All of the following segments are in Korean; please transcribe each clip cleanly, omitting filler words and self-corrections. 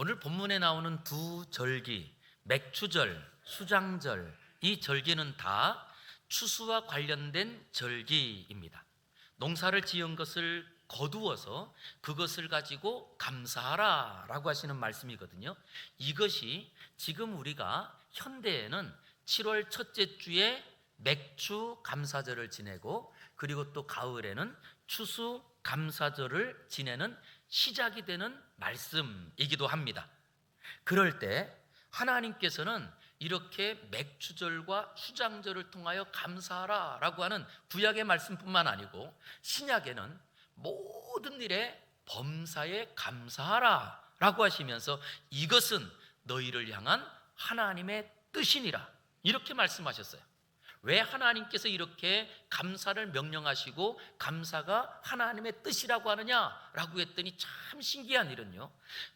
오늘 본문에 나오는 두 절기, 맥추절, 수장절, 이 절기는 다 추수와 관련된 절기입니다. 농사를 지은 것을 거두어서 그것을 가지고 감사하라 라고 하시는 말씀이거든요. 이것이 지금 우리가 현대에는 7월 첫째 주에 맥추 감사절을 지내고, 그리고 또 가을에는 추수 감사절을 지내는 시작이 되는 말씀이기도 합니다. 그럴 때 하나님께서는 이렇게 맥추절과 수장절을 통하여 감사하라 라고 하는 구약의 말씀뿐만 아니고 신약에는 모든 일에 범사에 감사하라 라고 하시면서 이것은 너희를 향한 하나님의 뜻이니라 이렇게 말씀하셨어요. 왜 하나님께서 이렇게 감사를 명령하시고 감사가 하나님의 뜻이라고 하느냐라고 했더니 참 신기한 일은요,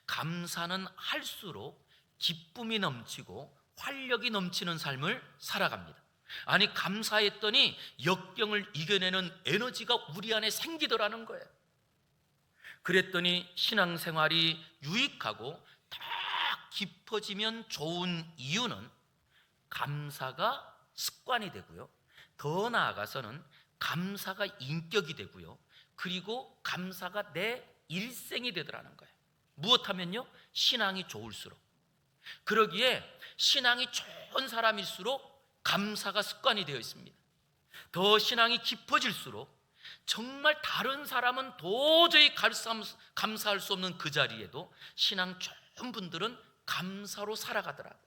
감사는 할수록 기쁨이 넘치고 활력이 넘치는 삶을 살아갑니다. 아니, 감사했더니 역경을 이겨내는 에너지가 우리 안에 생기더라는 거예요. 그랬더니 신앙생활이 유익하고 더 깊어지면 좋은 이유는 감사가 습관이 되고요, 더 나아가서는 감사가 인격이 되고요, 그리고 감사가 내 일생이 되더라는 거예요. 무엇하면요, 신앙이 좋을수록. 그러기에 신앙이 좋은 사람일수록 감사가 습관이 되어 있습니다. 더 신앙이 깊어질수록 정말 다른 사람은 도저히 감사할 수 없는 그 자리에도 신앙 좋은 분들은 감사로 살아가더라고요.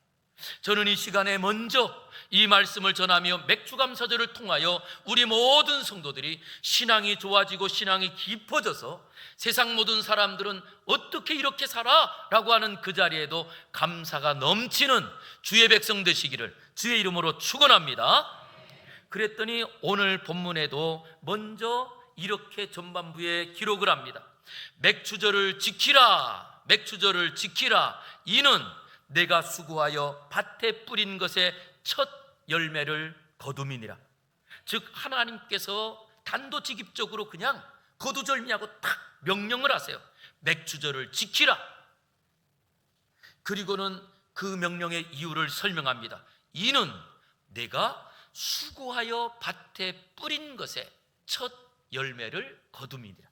저는 이 시간에 먼저 이 말씀을 전하며 맥추감사절을 통하여 우리 모든 성도들이 신앙이 좋아지고 신앙이 깊어져서 세상 모든 사람들은 어떻게 이렇게 살아? 라고 하는 그 자리에도 감사가 넘치는 주의 백성 되시기를 주의 이름으로 축원합니다. 그랬더니 오늘 본문에도 먼저 이렇게 전반부에 기록을 합니다. 맥추절을 지키라, 맥추절을 지키라. 이는 내가 수고하여 밭에 뿌린 것의 첫 열매를 거둠이니라. 즉 하나님께서 단도직입적으로 그냥 거두절미하고 딱 명령을 하세요. 맥추절을 지키라. 그리고는 그 명령의 이유를 설명합니다. 이는 내가 수고하여 밭에 뿌린 것의 첫 열매를 거둠이니라.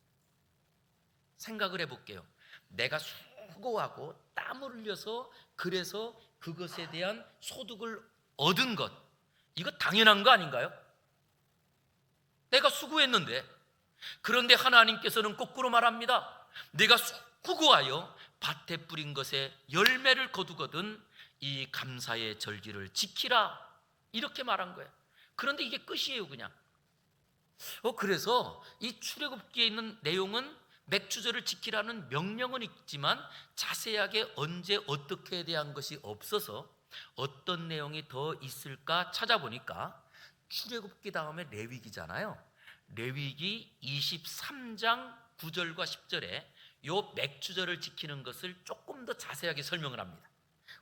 생각을 해볼게요. 내가 수고하고 땀을 흘려서 그래서 그것에 대한 소득을 얻은 것, 이거 당연한 거 아닌가요? 내가 수고했는데. 그런데 하나님께서는 거꾸로 말합니다. 내가 수고하여 밭에 뿌린 것에 열매를 거두거든 이 감사의 절기를 지키라, 이렇게 말한 거예요. 그런데 이게 끝이에요, 그냥. 그래서 이 출애굽기에 있는 내용은 맥추절을 지키라는 명령은 있지만 자세하게 언제 어떻게에 대한 것이 없어서 어떤 내용이 더 있을까 찾아보니까 출애굽기 다음에 레위기잖아요. 레위기 23장 9절과 10절에 요 맥추절을 지키는 것을 조금 더 자세하게 설명을 합니다.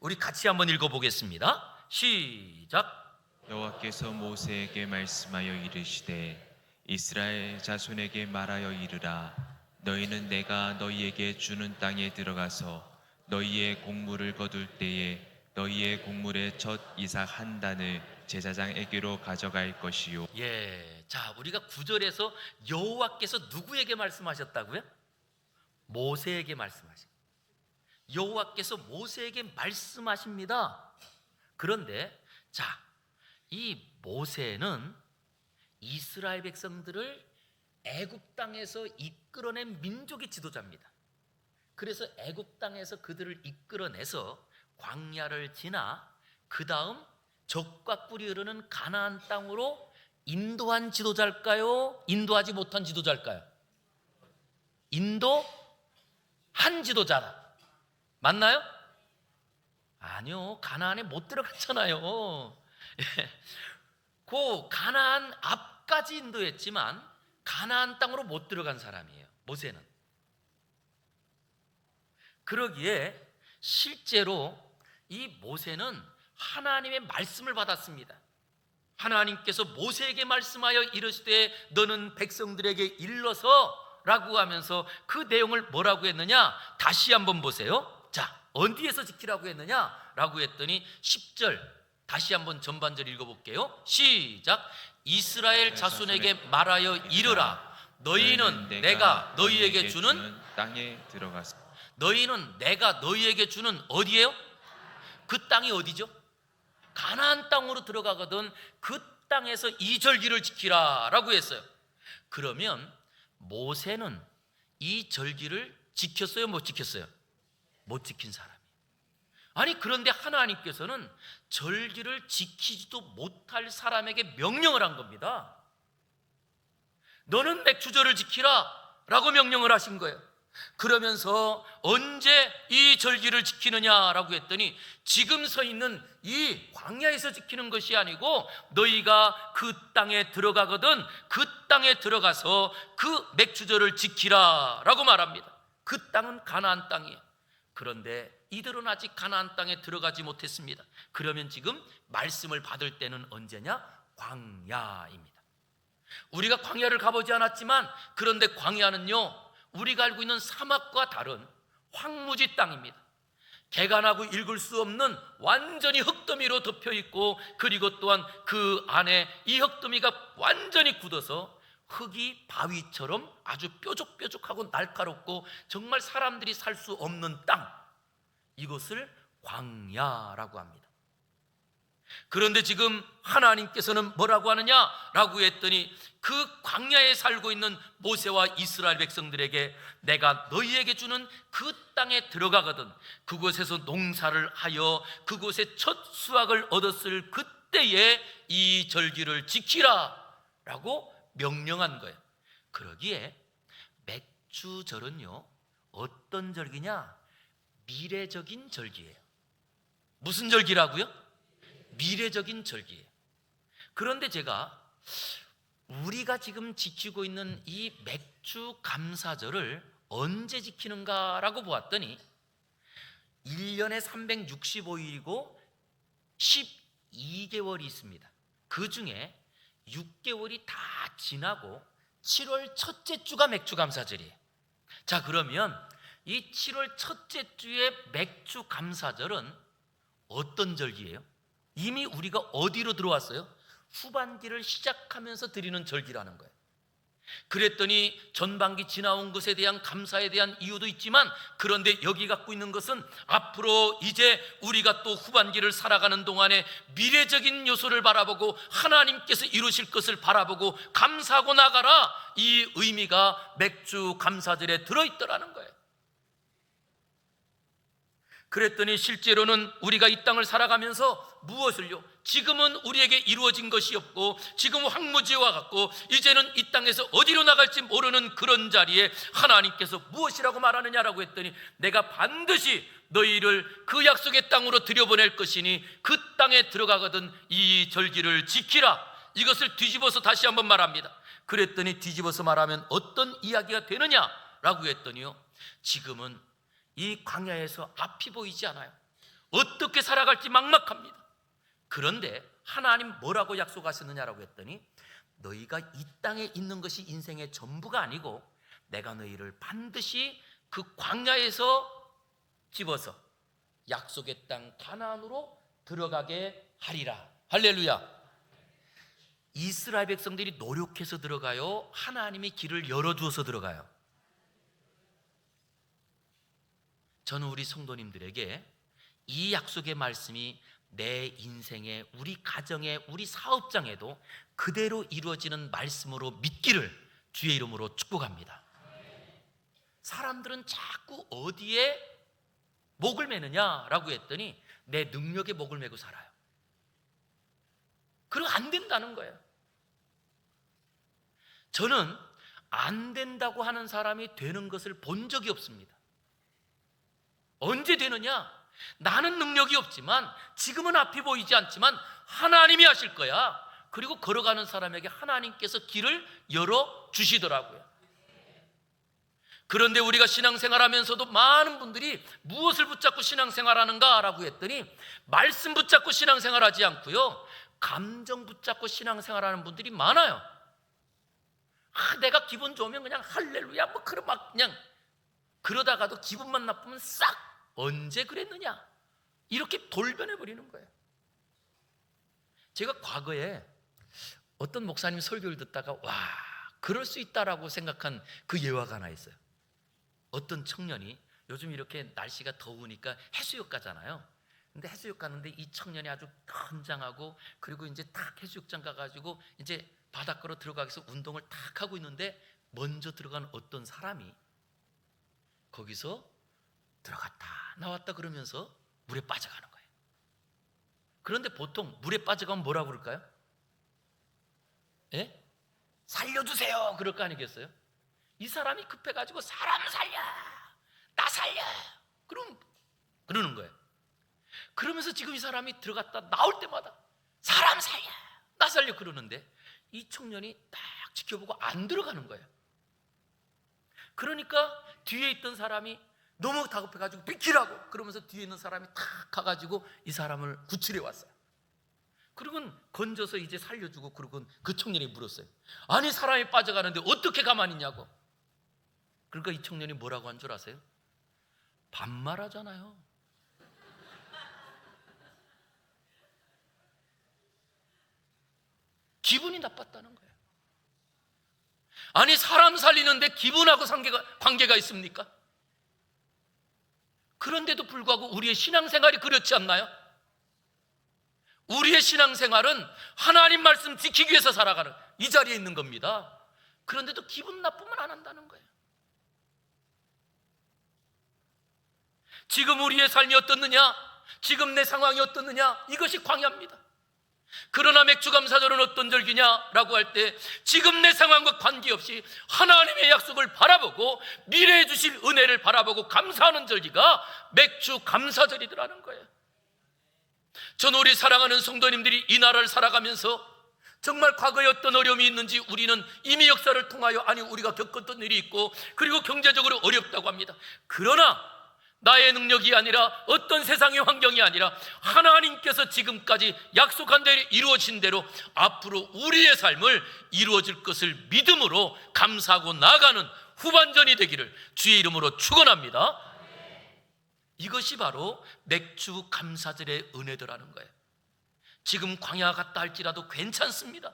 우리 같이 한번 읽어보겠습니다. 시작. 여호와께서 모세에게 말씀하여 이르시되 이스라엘 자손에게 말하여 이르라. 너희는 내가 너희에게 주는 땅에 들어가서 너희의 곡물을 거둘 때에 너희의 곡물의 첫 이삭 한 단을 제사장에게로 가져갈 것이요. 자, 우리가 9절에서 여호와께서 누구에게 말씀하셨다고요? 모세에게 말씀하십니다. 여호와께서 모세에게 말씀하십니다. 그런데 자, 이 모세는 이스라엘 백성들을 애굽 땅에서 이끌어낸 민족의 지도자입니다. 그래서 애굽 땅에서 그들을 이끌어내서 광야를 지나 그 다음 적과 꿀이 흐르는 가나안 땅으로 인도한 지도자일까요? 인도하지 못한 지도자일까요? 인도한 지도자다. 맞나요? 아니요, 가나안에 못 들어갔잖아요. 그 가나안 앞까지 인도했지만 가나안 땅으로 못 들어간 사람이에요, 모세는. 그러기에 실제로 이 모세는 하나님의 말씀을 받았습니다. 하나님께서 모세에게 말씀하여 이르시되 너는 백성들에게 일러서 라고 하면서 그 내용을 뭐라고 했느냐, 다시 한번 보세요. 자, 어디에서 지키라고 했느냐라고 했더니 10절 다시 한번 전반절 읽어볼게요. 시작. 이스라엘 자손에게 말하여 이르라. 너희는 내가 너희에게 주는 땅에 들어가서 너희는 내가 너희에게 주는 어디예요? 그 땅이 어디죠? 가나안 땅으로 들어가거든 그 땅에서 이 절기를 지키라 라고 했어요. 그러면 모세는 이 절기를 지켰어요? 못 지켰어요? 못 지킨 사람이에요. 아니 그런데 하나님께서는 절기를 지키지도 못할 사람에게 명령을 한 겁니다. 너는 맥주절을 지키라 라고 명령을 하신 거예요. 그러면서 언제 이 절기를 지키느냐라고 했더니 지금 서 있는 이 광야에서 지키는 것이 아니고 너희가 그 땅에 들어가거든 그 땅에 들어가서 그 맥주절을 지키라 라고 말합니다. 그 땅은 가나안 땅이에요. 그런데 이들은 아직 가나안 땅에 들어가지 못했습니다. 그러면 지금 말씀을 받을 때는 언제냐? 광야입니다. 우리가 광야를 가보지 않았지만 그런데 광야는요 우리가 알고 있는 사막과 다른 황무지 땅입니다. 개간하고 읽을 수 없는 완전히 흙더미로 덮여 있고 그리고 또한 그 안에 이 흙더미가 완전히 굳어서 흙이 바위처럼 아주 뾰족뾰족하고 날카롭고 정말 사람들이 살 수 없는 땅, 이것을 광야라고 합니다. 그런데 지금 하나님께서는 뭐라고 하느냐라고 했더니 그 광야에 살고 있는 모세와 이스라엘 백성들에게 내가 너희에게 주는 그 땅에 들어가거든 그곳에서 농사를 하여 그곳에 첫 수확을 얻었을 그때에 이 절기를 지키라 라고 명령한 거예요. 그러기에 맥주절은요 어떤 절기냐? 미래적인 절기예요. 무슨 절기라고요? 미래적인 절기예요. 그런데 제가 우리가 지금 지키고 있는 이 맥주 감사절을 언제 지키는가라고 보았더니 1년에 365일이고 12개월이 있습니다. 그 중에 6개월이 다 지나고 7월 첫째 주가 맥주 감사절이에요. 자, 그러면 이 7월 첫째 주의 맥주 감사절은 어떤 절기예요? 이미 우리가 어디로 들어왔어요? 후반기를 시작하면서 드리는 절기라는 거예요. 그랬더니 전반기 지나온 것에 대한 감사에 대한 이유도 있지만 그런데 여기 갖고 있는 것은 앞으로 이제 우리가 또 후반기를 살아가는 동안에 미래적인 요소를 바라보고 하나님께서 이루실 것을 바라보고 감사하고 나가라, 이 의미가 맥주 감사절에 들어있더라는 거예요. 그랬더니 실제로는 우리가 이 땅을 살아가면서 무엇을요? 지금은 우리에게 이루어진 것이 없고 지금은 황무지와 같고 이제는 이 땅에서 어디로 나갈지 모르는 그런 자리에 하나님께서 무엇이라고 말하느냐라고 했더니 내가 반드시 너희를 그 약속의 땅으로 들여보낼 것이니 그 땅에 들어가거든 이 절기를 지키라. 이것을 뒤집어서 다시 한번 말합니다. 그랬더니 뒤집어서 말하면 어떤 이야기가 되느냐라고 했더니요, 지금은 이 광야에서 앞이 보이지 않아요. 어떻게 살아갈지 막막합니다. 그런데 하나님 뭐라고 약속하셨느냐라고 했더니 너희가 이 땅에 있는 것이 인생의 전부가 아니고 내가 너희를 반드시 그 광야에서 집어서 약속의 땅 가나안으로 들어가게 하리라. 할렐루야. 이스라엘 백성들이 노력해서 들어가요? 하나님이 길을 열어주어서 들어가요? 저는 우리 성도님들에게 이 약속의 말씀이 내 인생에, 우리 가정에, 우리 사업장에도 그대로 이루어지는 말씀으로 믿기를 주의 이름으로 축복합니다. 사람들은 자꾸 어디에 목을 매느냐라고 했더니 내 능력에 목을 매고 살아요. 그럼 안 된다는 거예요. 저는 안 된다고 하는 사람이 되는 것을 본 적이 없습니다. 언제 되느냐? 나는 능력이 없지만 지금은 앞이 보이지 않지만 하나님이 하실 거야. 그리고 걸어가는 사람에게 하나님께서 길을 열어주시더라고요. 그런데 우리가 신앙생활하면서도 많은 분들이 무엇을 붙잡고 신앙생활하는가 라고 했더니 말씀 붙잡고 신앙생활하지 않고요, 감정 붙잡고 신앙생활하는 분들이 많아요. 내가 기분 좋으면 그냥 할렐루야 뭐 그런 막 그냥, 그러다가도 기분만 나쁘면 싹 언제 그랬느냐? 이렇게 돌변해 버리는 거예요. 제가 과거에 어떤 목사님 설교를 듣다가 와, 그럴 수 있다라고 생각한 그 예화가 하나 있어요. 어떤 청년이 요즘 이렇게 날씨가 더우니까 해수욕 가잖아요. 근데 해수욕 가는데 이 청년이 아주 건장하고, 그리고 이제 딱 해수욕장 가가지고 이제 바닷가로 들어가기 위해서 운동을 딱 하고 있는데 먼저 들어간 어떤 사람이 거기서 들어갔다 나왔다 그러면서 물에 빠져가는 거예요. 그런데 보통 물에 빠져가면 뭐라고 그럴까요? 예? 살려주세요 그럴 거 아니겠어요? 이 사람이 급해가지고 사람 살려, 나 살려, 그러는 거예요. 그러면서 지금 이 사람이 들어갔다 나올 때마다 사람 살려, 나 살려 그러는데 이 청년이 딱 지켜보고 안 들어가는 거예요. 그러니까 뒤에 있던 사람이 너무 다급해가지고 비키라고 그러면서 뒤에 있는 사람이 탁 가가지고 이 사람을 구출해 왔어요. 그리고는 건져서 이제 살려주고, 그리고 그 청년이 물었어요. 아니 사람이 빠져가는데 어떻게 가만히 있냐고. 그러니까 이 청년이 뭐라고 한 줄 아세요? 반말하잖아요. 기분이 나빴다는 거예요. 아니 사람 살리는데 기분하고 관계가 있습니까? 그런데도 불구하고 우리의 신앙생활이 그렇지 않나요? 우리의 신앙생활은 하나님 말씀 지키기 위해서 살아가는 이 자리에 있는 겁니다. 그런데도 기분 나쁘면 안 한다는 거예요. 지금 우리의 삶이 어떻느냐, 지금 내 상황이 어떻느냐, 이것이 광야입니다. 그러나 맥주감사절은 어떤 절기냐라고 할 때 지금 내 상황과 관계없이 하나님의 약속을 바라보고 미래에 주실 은혜를 바라보고 감사하는 절기가 맥주감사절이더라는 거예요. 저는 우리 사랑하는 성도님들이 이 나라를 살아가면서 정말 과거에 어떤 어려움이 있는지 우리는 이미 역사를 통하여 우리가 겪었던 일이 있고, 그리고 경제적으로 어렵다고 합니다. 그러나 나의 능력이 아니라 어떤 세상의 환경이 아니라 하나님께서 지금까지 약속한 대로 이루어진 대로 앞으로 우리의 삶을 이루어질 것을 믿음으로 감사하고 나아가는 후반전이 되기를 주의 이름으로 축원합니다. 이것이 바로 맥주 감사절의 은혜더라는 거예요. 지금 광야 같다 할지라도 괜찮습니다.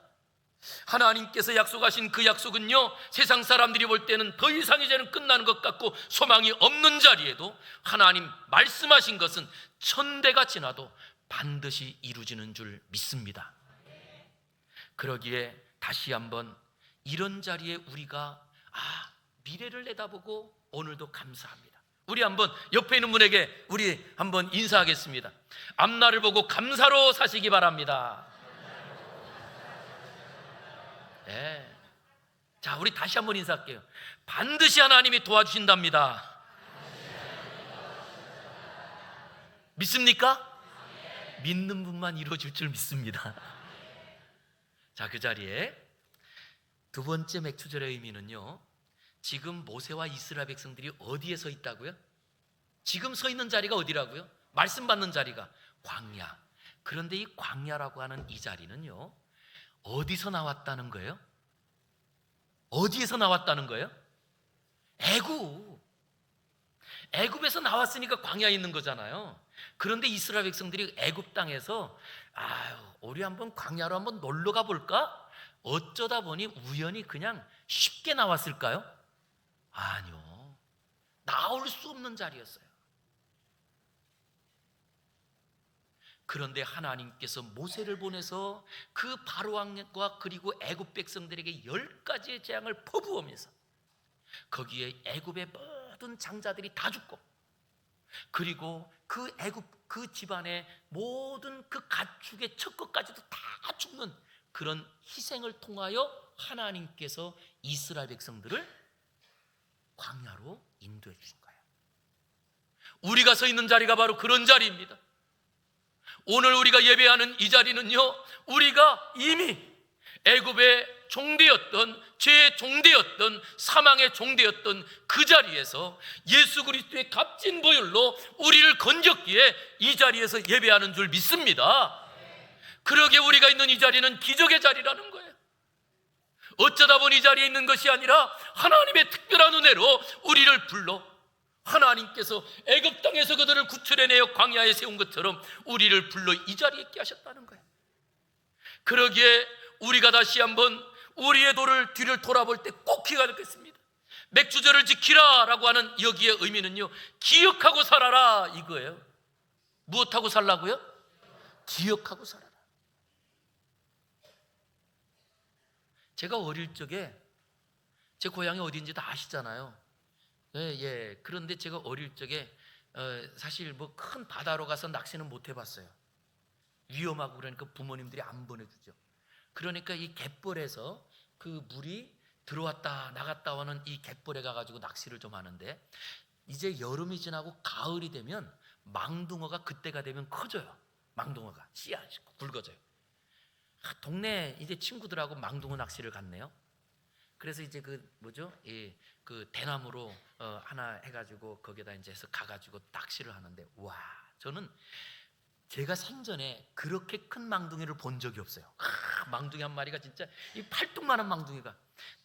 하나님께서 약속하신 그 약속은요, 세상 사람들이 볼 때는 더 이상 이제는 끝나는 것 같고 소망이 없는 자리에도 하나님 말씀하신 것은 1000대가 지나도 반드시 이루어지는 줄 믿습니다. 그러기에 다시 한번 이런 자리에 우리가 미래를 내다보고 오늘도 감사합니다. 우리 한번 옆에 있는 분에게 우리 한번 인사하겠습니다. 앞날을 보고 감사로 사시기 바랍니다. 네. 자, 우리 다시 한번 인사할게요. 반드시 하나님이 도와주신답니다. 믿습니까? 믿는 분만 이루어질 줄 믿습니다. 자, 그 자리에 두 번째 맥주절의 의미는요, 지금 모세와 이스라엘 백성들이 어디에 서 있다고요? 지금 서 있는 자리가 어디라고요? 말씀 받는 자리가 광야. 그런데 이 광야라고 하는 이 자리는요, 어디서 나왔다는 거예요? 어디에서 나왔다는 거예요? 애굽에서 나왔으니까 광야에 있는 거잖아요. 그런데 이스라엘 백성들이 애굽 땅에서 우리 한번 광야로 한번 놀러 가볼까? 어쩌다 보니 우연히 그냥 쉽게 나왔을까요? 아니요, 나올 수 없는 자리였어요. 그런데 하나님께서 모세를 보내서 그 바로 왕과 그리고 애굽 백성들에게 10가지의 재앙을 퍼부으면서 거기에 애굽의 모든 장자들이 다 죽고, 그리고 그 애굽 그 집안의 모든 그 가축의 첫 것까지도 다 죽는 그런 희생을 통하여 하나님께서 이스라엘 백성들을 광야로 인도해 주신 거예요. 우리가 서 있는 자리가 바로 그런 자리입니다. 오늘 우리가 예배하는 이 자리는요, 우리가 이미 애굽의 종되었던, 죄의 종되었던, 사망의 종되었던 그 자리에서 예수 그리스도의 값진 보혈로 우리를 건졌기에 이 자리에서 예배하는 줄 믿습니다. 그러기에 우리가 있는 이 자리는 기적의 자리라는 거예요. 어쩌다 보니 이 자리에 있는 것이 아니라 하나님의 특별한 은혜로 우리를 불러 하나님께서 애굽 땅에서 그들을 구출해내어 광야에 세운 것처럼 우리를 불러 이 자리에 있게 하셨다는 거예요. 그러기에 우리가 다시 한번 우리의 뒤를 돌아볼 때 꼭 기가 되겠습니다. 맥주절을 지키라 라고 하는 여기의 의미는요, 기억하고 살아라 이거예요. 무엇하고 살라고요? 기억하고 살아라. 제가 어릴 적에 제 고향이 어디인지 다 아시잖아요. 예. 그런데 제가 어릴 적에 사실 뭐 큰 바다로 가서 낚시는 못 해봤어요. 위험하고 그러니까 부모님들이 안 보내주죠. 그러니까 이 갯벌에서 그 물이 들어왔다 나갔다 하는 이 갯벌에 가가지고 낚시를 좀 하는데, 이제 여름이 지나고 가을이 되면 망둥어가 그때가 되면 커져요. 망둥어가 씨앗이 굵어져요. 동네 이제 친구들하고 망둥어 낚시를 갔네요. 그래서 이제 그 대나무로 하나 해가지고 거기다 이제 해서 가가지고 낚시를 하는데, 와, 저는 제가 생전에 그렇게 큰 망둥이를 본 적이 없어요. 망둥이 한 마리가 진짜 이 팔뚝만한 망둥이가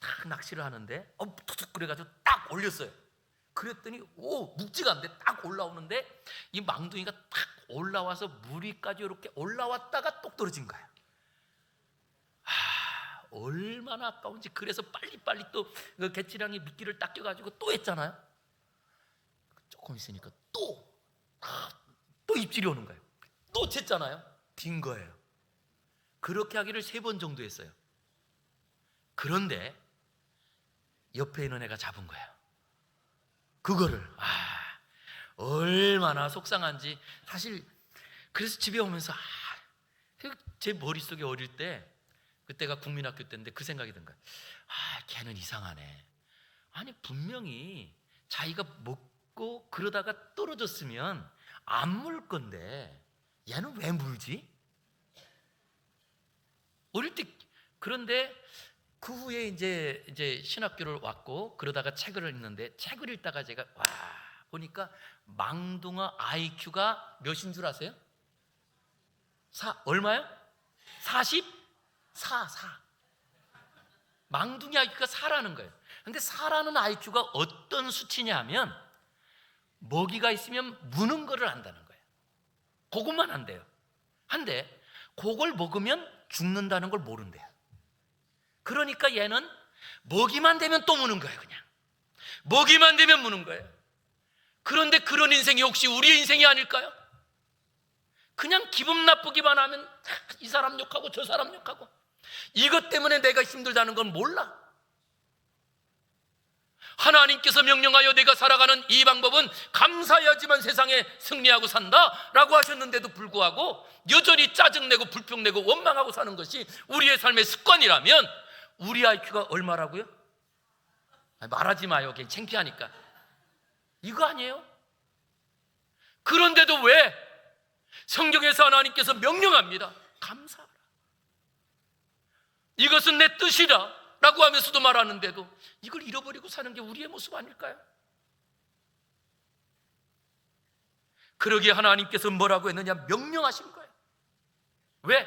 딱 낚시를 하는데 툭툭 그래가지고 딱 올렸어요. 그랬더니 묵지가 않는데 딱 올라오는데 이 망둥이가 딱 올라와서 물 위까지 이렇게 올라왔다가 똑 떨어진 거예요. 얼마나 아까운지. 그래서 빨리빨리 또 그 개치량이 미끼를 딱 껴가지고 또 했잖아요. 조금 있으니까 또 입질이 오는 거예요. 또 챘잖아요. 빈 거예요. 그렇게 하기를 3번 정도 했어요. 그런데 옆에 있는 애가 잡은 거예요. 그거를 얼마나 속상한지. 사실 그래서 집에 오면서 제 머릿속에 어릴 때, 그때가 국민학교 때인데 그 생각이 든 거예요. 걔는 이상하네. 아니 분명히 자기가 먹고 그러다가 떨어졌으면 안 물 건데 얘는 왜 물지? 어릴 때. 그런데 그 후에 이제 신학교를 왔고 그러다가 책을 읽는데, 책을 읽다가 제가 보니까 망둥어 IQ가 몇인 줄 아세요? 얼마요? 44. 망둥이 IQ가 4라는 거예요. 근데 4라는 IQ가 어떤 수치냐 하면, 먹이가 있으면 무는 거를 안다는 거예요. 그것만 안돼요. 한데 그걸 먹으면 죽는다는 걸 모른대요. 그러니까 얘는 먹이만 되면 또 무는 거예요. 그냥 먹이만 되면 무는 거예요. 그런데 그런 인생이 혹시 우리의 인생이 아닐까요? 그냥 기분 나쁘기만 하면 이 사람 욕하고 저 사람 욕하고, 이것 때문에 내가 힘들다는 건 몰라. 하나님께서 명령하여 내가 살아가는 이 방법은 감사해야지만 세상에 승리하고 산다라고 하셨는데도 불구하고 여전히 짜증내고 불평내고 원망하고 사는 것이 우리의 삶의 습관이라면, 우리 IQ가 얼마라고요? 말하지 마요. 그냥 창피하니까. 이거 아니에요? 그런데도 왜 성경에서 하나님께서 명령합니다. 감사하라. 이것은 내 뜻이다 라고 하면서도 말하는데도 이걸 잃어버리고 사는 게 우리의 모습 아닐까요? 그러기에 하나님께서 뭐라고 했느냐? 명령하신 거예요. 왜?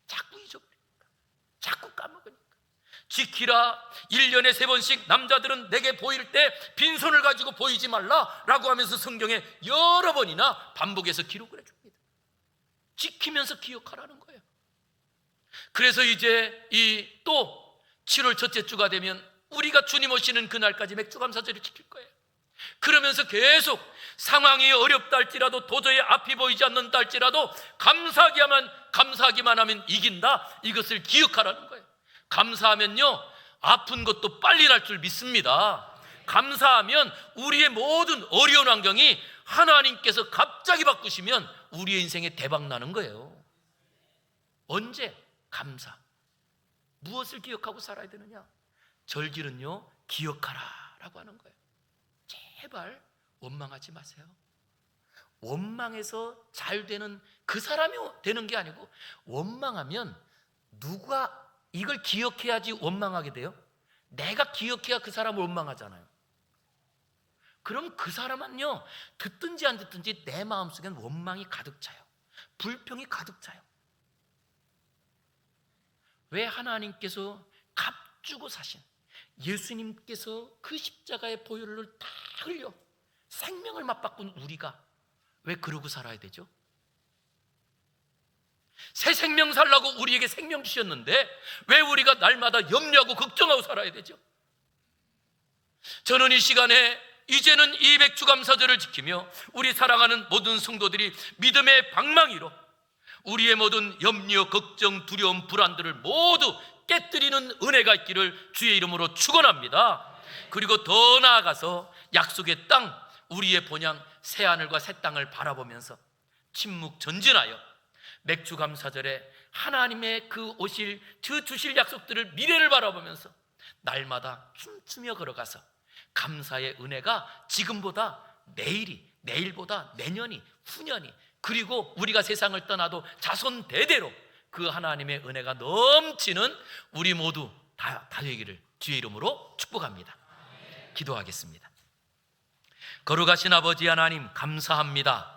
자꾸 잊어버리니까, 자꾸 까먹으니까. 지키라. 1년에 3번씩 남자들은 내게 보일 때 빈손을 가지고 보이지 말라라고 하면서 성경에 여러 번이나 반복해서 기록을 해줍니다. 지키면서 기억하라는 거예요. 그래서 이제 또 7월 첫째 주가 되면 우리가 주님 오시는 그날까지 맥주감사절을 지킬 거예요. 그러면서 계속 상황이 어렵다 할지라도, 도저히 앞이 보이지 않는다 할지라도 감사하기만 하면 이긴다, 이것을 기억하라는 거예요. 감사하면요, 아픈 것도 빨리 날 줄 믿습니다. 감사하면 우리의 모든 어려운 환경이 하나님께서 갑자기 바꾸시면 우리의 인생에 대박 나는 거예요. 언제? 감사. 무엇을 기억하고 살아야 되느냐? 절기는요, 기억하라 라고 하는 거예요. 제발 원망하지 마세요. 원망해서 잘 되는 그 사람이 되는 게 아니고, 원망하면 누가 이걸 기억해야지 원망하게 돼요? 내가 기억해야 그 사람을 원망하잖아요. 그럼 그 사람은요, 듣든지 안 듣든지 내 마음속엔 원망이 가득 차요. 불평이 가득 차요. 왜? 하나님께서 값주고 사신 예수님께서 그 십자가의 보혈을 다 흘려 생명을 맞바꾼 우리가 왜 그러고 살아야 되죠? 새 생명 살라고 우리에게 생명 주셨는데 왜 우리가 날마다 염려하고 걱정하고 살아야 되죠? 저는 이 시간에 이제는 이 맥주감사절을 지키며 우리 사랑하는 모든 성도들이 믿음의 방망이로 우리의 모든 염려, 걱정, 두려움, 불안들을 모두 깨뜨리는 은혜가 있기를 주의 이름으로 축원합니다. 그리고 더 나아가서 약속의 땅, 우리의 본향 새하늘과 새 땅을 바라보면서 침묵 전진하여 맥주감사절에 하나님의 그 오실 주실 약속들을 미래를 바라보면서 날마다 춤추며 걸어가서 감사의 은혜가 지금보다 내일이, 내일보다 내년이, 후년이, 그리고 우리가 세상을 떠나도 자손 대대로 그 하나님의 은혜가 넘치는 우리 모두 다 되기를 주의 이름으로 축복합니다. 기도하겠습니다. 거룩하신 아버지 하나님, 감사합니다.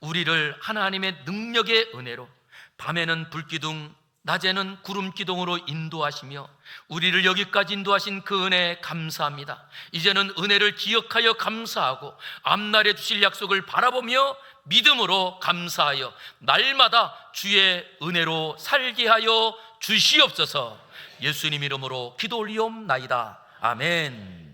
우리를 하나님의 능력의 은혜로 밤에는 불기둥, 낮에는 구름 기둥으로 인도하시며 우리를 여기까지 인도하신 그 은혜에 감사합니다. 이제는 은혜를 기억하여 감사하고 앞날에 주실 약속을 바라보며 믿음으로 감사하여 날마다 주의 은혜로 살게 하여 주시옵소서. 예수님 이름으로 기도 올리옵나이다. 아멘.